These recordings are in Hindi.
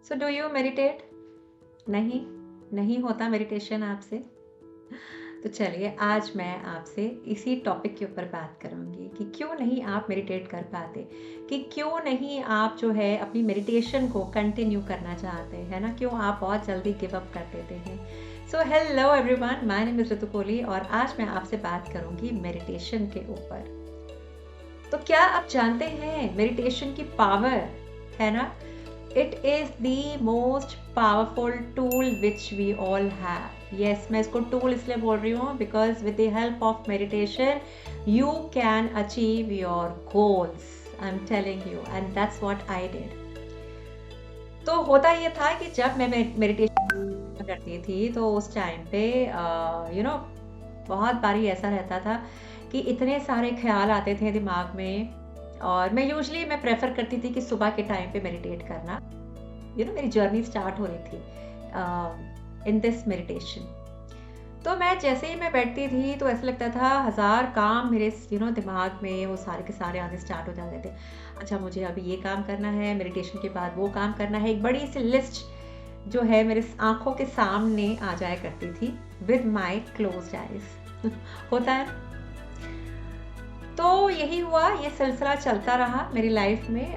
So do you meditate? नहीं, नहीं होता मेडिटेशन आपसे? तो चलिए आज मैं आपसे इसी टॉपिक के ऊपर बात करूँगी कि क्यों नहीं आप मेडिटेट कर पाते, कि क्यों नहीं आप जो है अपनी मेडिटेशन को कंटिन्यू करना चाहते हैं ना, क्यों आप बहुत जल्दी गिव अप कर देते हैं। So hello everyone, my name is Ritu Kohli और आज मैं आपसे बात करूँगी मेडिटेशन के ऊपर। तो क्या आप जानते हैं मेडिटेशन की पावर, है ना? It is the most powerful tool which we all have. Yes, मैं इसको टूल इसलिए बोल रही हूँ because with the help of meditation you can achieve your goals. I am telling you and that's what I did. तो होता ये था कि जब मैं मेडिटेशन करती थी तो उस टाइम पे बहुत बारी ऐसा रहता था कि इतने सारे ख्याल आते थे दिमाग में, और मैं प्रेफर करती थी कि सुबह के टाइम पे मेडिटेट करना। मेरी जर्नी स्टार्ट हो रही थी इन दिस मेडिटेशन। तो मैं जैसे ही मैं बैठती थी तो ऐसा लगता था हज़ार काम मेरे दिमाग में वो सारे के सारे आने स्टार्ट हो जाते थे। अच्छा, मुझे अभी ये काम करना है, मेडिटेशन के बाद वो काम करना है। एक बड़ी सी लिस्ट जो है मेरे आँखों के सामने आ जाया करती थी विद माई क्लोज्ड आइज़। होता है। तो यही हुआ, ये सिलसिला चलता रहा मेरी लाइफ में।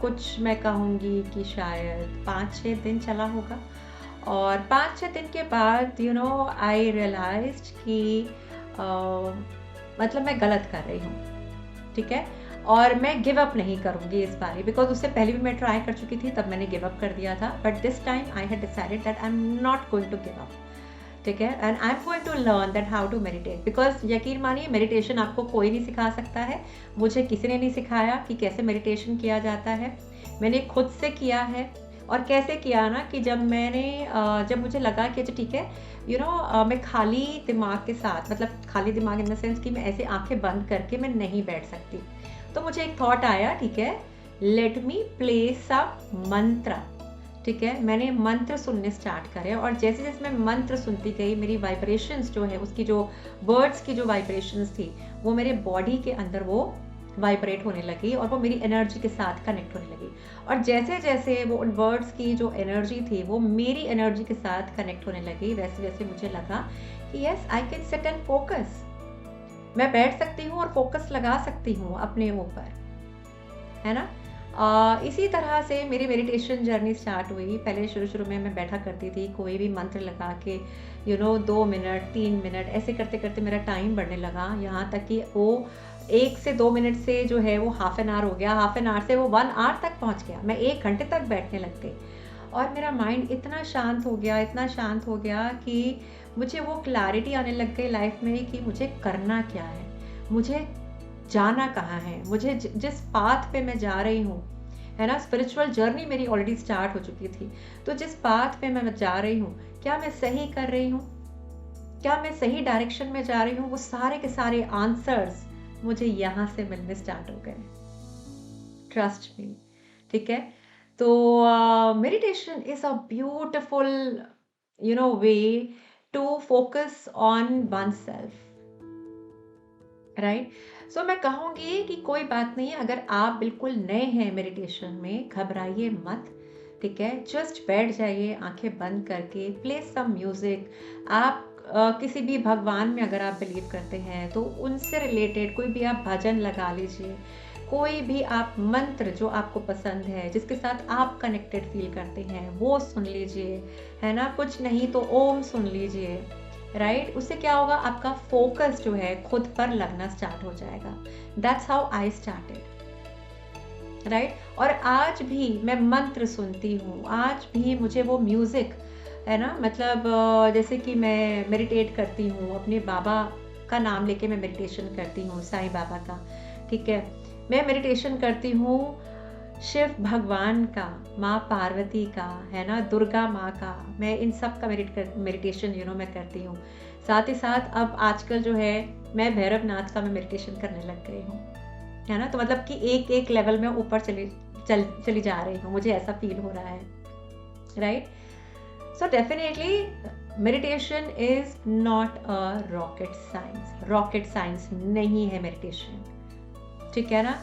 कुछ मैं कहूँगी कि शायद 5-6 दिन चला होगा, और 5-6 दिन के बाद आई रियलाइज्ड कि मतलब मैं गलत कर रही हूँ, ठीक है? और मैं गिव अप नहीं करूँगी इस बारी, बिकॉज़ उससे पहले भी मैं ट्राई कर चुकी थी, तब मैंने गिव अप कर दिया था। But this time I had decided that I am not going to give up, ठीक है? And I am going to learn that how to meditate, because यकीन मानिए मेडिटेशन आपको कोई नहीं सिखा सकता है। मुझे किसी ने नहीं सिखाया कि कैसे मेडिटेशन किया जाता है। मैंने खुद से किया है। और कैसे किया ना कि जब मुझे लगा कि अच्छा ठीक है, मैं खाली दिमाग के साथ, मतलब खाली दिमाग इन द सेंस कि मैं ऐसे आंखें बंद करके मैं नहीं बैठ सकती। तो मुझे एक थॉट आया, ठीक है, लेट मी प्ले सम मंत्र। ठीक है, मैंने मंत्र सुनने स्टार्ट करे, और जैसे जैसे मैं मंत्र सुनती गई मेरी वाइब्रेशंस जो है, उसकी जो वर्ड्स की जो वाइब्रेशंस थी वो मेरे बॉडी के अंदर वो वाइब्रेट होने लगी, और वो मेरी एनर्जी के साथ कनेक्ट होने लगी। और जैसे जैसे वो उन वर्ड्स की जो एनर्जी थी वो मेरी एनर्जी के साथ कनेक्ट होने लगी, वैसे वैसे मुझे लगा कि yes, I can sit and focus. मैं बैठ सकती हूँ और फोकस लगा सकती हूँ अपने ऊपर, है ना? इसी तरह से मेरी मेडिटेशन जर्नी स्टार्ट हुई। पहले शुरू में मैं बैठा करती थी, कोई भी मंत्र लगा के 2 मिनट 3 मिनट ऐसे करते करते मेरा टाइम बढ़ने लगा, यहाँ तक कि वो 1 से 2 मिनट से जो है वो हाफ एन आवर हो गया, हाफ एन आवर से वो 1 आवर तक पहुँच गया। मैं 1 घंटे तक बैठने लग गई, और मेरा माइंड इतना शांत हो गया, इतना शांत हो गया कि मुझे वो क्लैरिटी आने लग गई लाइफ में कि मुझे करना क्या है, मुझे जाना कहाँ है, मुझे जिस पाथ पे मैं जा रही हूँ, है ना? स्पिरिचुअल जर्नी मेरी ऑलरेडी स्टार्ट हो चुकी थी। तो जिस पाथ पे मैं जा रही हूँ, क्या मैं सही कर रही हूँ? क्या मैं सही डायरेक्शन में जा रही हूँ? वो सारे के सारे आंसर्स मुझे यहाँ से मिलने स्टार्ट हो गए। ट्रस्ट मी, ठीक है? तो meditation is a beautiful way to focus on oneself, right? So मैं कहूँगी कि कोई बात नहीं, अगर आप बिल्कुल नए हैं मेडिटेशन में, घबराइए मत, ठीक है? जस्ट बैठ जाइए आंखें बंद करके, प्ले सम म्यूजिक। आप किसी भी भगवान में अगर आप बिलीव करते हैं तो उनसे रिलेटेड कोई भी आप भजन लगा लीजिए, कोई भी आप मंत्र जो आपको पसंद है, जिसके साथ आप कनेक्टेड फील करते हैं, वो सुन लीजिए, है ना? कुछ नहीं तो ओम सुन लीजिए, राइट? उससे क्या होगा, आपका फोकस जो है खुद पर लगना स्टार्ट हो जाएगा। That's how I started, right? और आज भी मैं मंत्र सुनती हूँ, आज भी मुझे वो म्यूजिक, है ना, मतलब जैसे कि मैं मेडिटेट करती हूँ, अपने बाबा का नाम लेके मैं मेडिटेशन करती हूँ, साईं बाबा का, ठीक है? मैं मेडिटेशन करती हूँ शिव भगवान का, माँ पार्वती का, है ना, दुर्गा माँ का, मैं इन सब का मेडिटेशन मैं करती हूँ। साथ ही साथ अब आजकल जो है मैं भैरवनाथ का मैं मेडिटेशन करने लग गई हूँ, है ना? तो मतलब कि एक एक लेवल में ऊपर चली जा रही हूँ, मुझे ऐसा फील हो रहा है, right? So definitely meditation is not a rocket science नहीं है मेडिटेशन, ठीक है ना?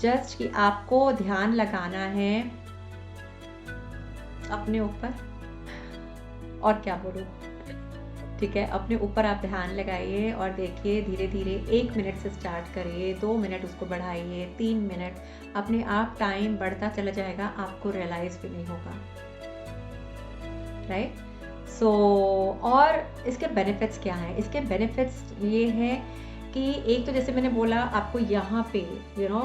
जस्ट कि आपको ध्यान लगाना है अपने ऊपर, और क्या बोलूँ, ठीक है, अपने ऊपर आप ध्यान लगाइए और देखिए धीरे धीरे 1 मिनट से स्टार्ट करिए, 2 मिनट उसको बढ़ाइए, 3 मिनट, अपने आप टाइम बढ़ता चला जाएगा, आपको रियलाइज़ भी नहीं होगा, राइट। सो और इसके बेनिफिट्स क्या हैं? इसके बेनिफिट्स ये हैं कि एक तो जैसे मैंने बोला, आपको यहाँ पे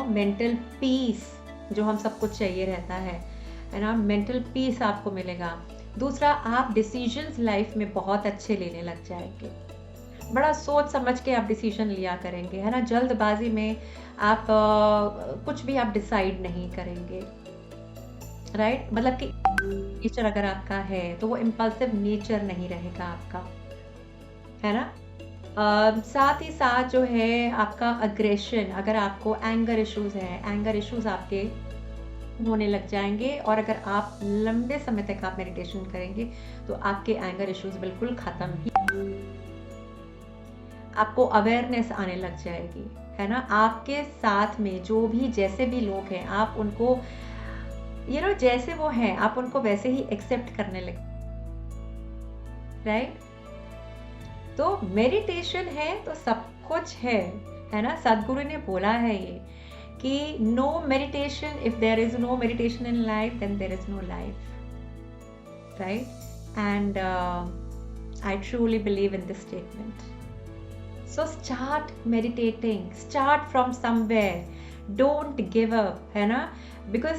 मेंटल पीस जो हम सबको चाहिए रहता है ना, मेंटल पीस आपको मिलेगा। दूसरा, आप डिसीजंस लाइफ में बहुत अच्छे लेने लग जाएंगे, बड़ा सोच समझ के आप डिसीजन लिया करेंगे, है ना। जल्दबाजी में आप कुछ भी आप डिसाइड नहीं करेंगे, राइट। मतलब कि नेचर अगर आपका है तो वो इम्पल्सिव नेचर नहीं रहेगा आपका, है ना। साथ ही साथ जो है आपका अग्रेशन, अगर आपको एंगर इश्यूज हैं, एंगर इश्यूज आपके होने लग जाएंगे, और अगर आप लंबे समय तक आप मेडिटेशन करेंगे तो आपके एंगर इश्यूज बिल्कुल खत्म ही, आपको अवेयरनेस आने लग जाएगी, है ना। आपके साथ में जो भी जैसे भी लोग हैं, आप उनको जैसे वो हैं आप उनको वैसे ही एक्सेप्ट करने लगे, राइट। तो मेडिटेशन है तो सब कुछ है ना। सदगुरु ने बोला है ये कि no meditation, if there is no meditation in life then there is no life, right. And I truly believe in this statement. So start meditating, start from somewhere, don't give up, है ना। बिकॉज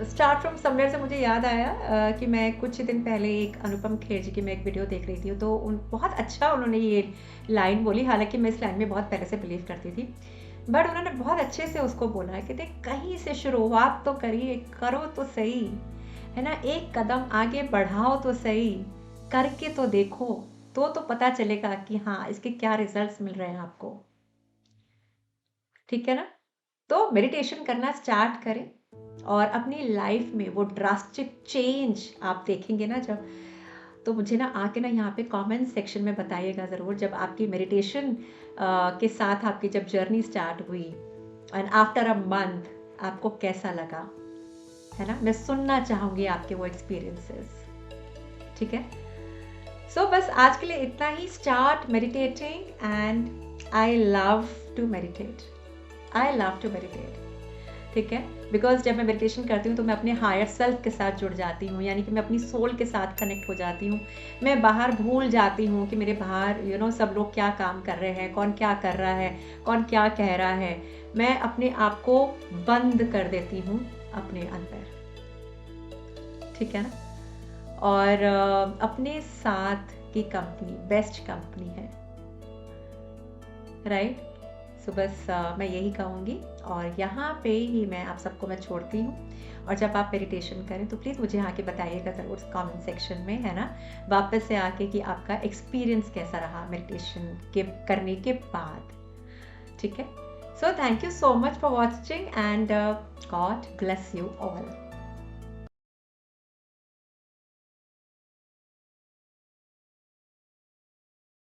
स्टार्ट फ्रॉम समवेयर से मुझे याद आया कि मैं कुछ दिन पहले एक अनुपम खेर जी की मैं एक वीडियो देख रही थी, तो बहुत अच्छा उन्होंने ये लाइन बोली। हालांकि मैं इस लाइन में बहुत पहले से बिलीव करती थी, बट उन्होंने बहुत अच्छे से उसको बोला है कि देख, कहीं से शुरुआत तो करिए, करो तो सही, है ना। एक कदम आगे बढ़ाओ तो सही, करके तो देखो, तो पता चलेगा कि हाँ इसके क्या रिजल्ट्स मिल रहे हैं आपको, ठीक है ना। तो मेडिटेशन करना स्टार्ट करें और अपनी लाइफ में वो ड्रास्टिक चेंज आप देखेंगे ना जब, तो मुझे ना आके ना यहाँ पे कमेंट सेक्शन में बताइएगा ज़रूर, जब आपकी मेडिटेशन के साथ आपकी जब जर्नी स्टार्ट हुई एंड आफ्टर अ मंथ आपको कैसा लगा, है ना। मैं सुनना चाहूँगी आपके वो एक्सपीरियंसेस, ठीक है। सो बस आज के लिए इतना ही। Start meditating and I love to meditate, I love to meditate, ठीक है। बिकॉज जब मैं मेडिटेशन करती हूँ तो मैं अपने हायर सेल्फ के साथ जुड़ जाती हूँ, यानी कि मैं अपनी सोल के साथ कनेक्ट हो जाती हूँ। मैं बाहर भूल जाती हूँ कि मेरे बाहर सब लोग क्या काम कर रहे हैं, कौन क्या कर रहा है, कौन क्या कह रहा है। मैं अपने आप को बंद कर देती हूँ अपने अंदर, ठीक है ना। और अपने साथ की कंपनी बेस्ट कंपनी है, राइट। तो बस मैं यही कहूँगी, और यहाँ पे ही मैं आप सबको मैं छोड़ती हूँ। और जब आप मेडिटेशन करें तो प्लीज़ मुझे आके बताइएगा ज़रूर कमेंट सेक्शन में, है ना, वापस से आके कि आपका एक्सपीरियंस कैसा रहा मेडिटेशन के करने के बाद, ठीक है। So thank you so much for watching and God bless you all.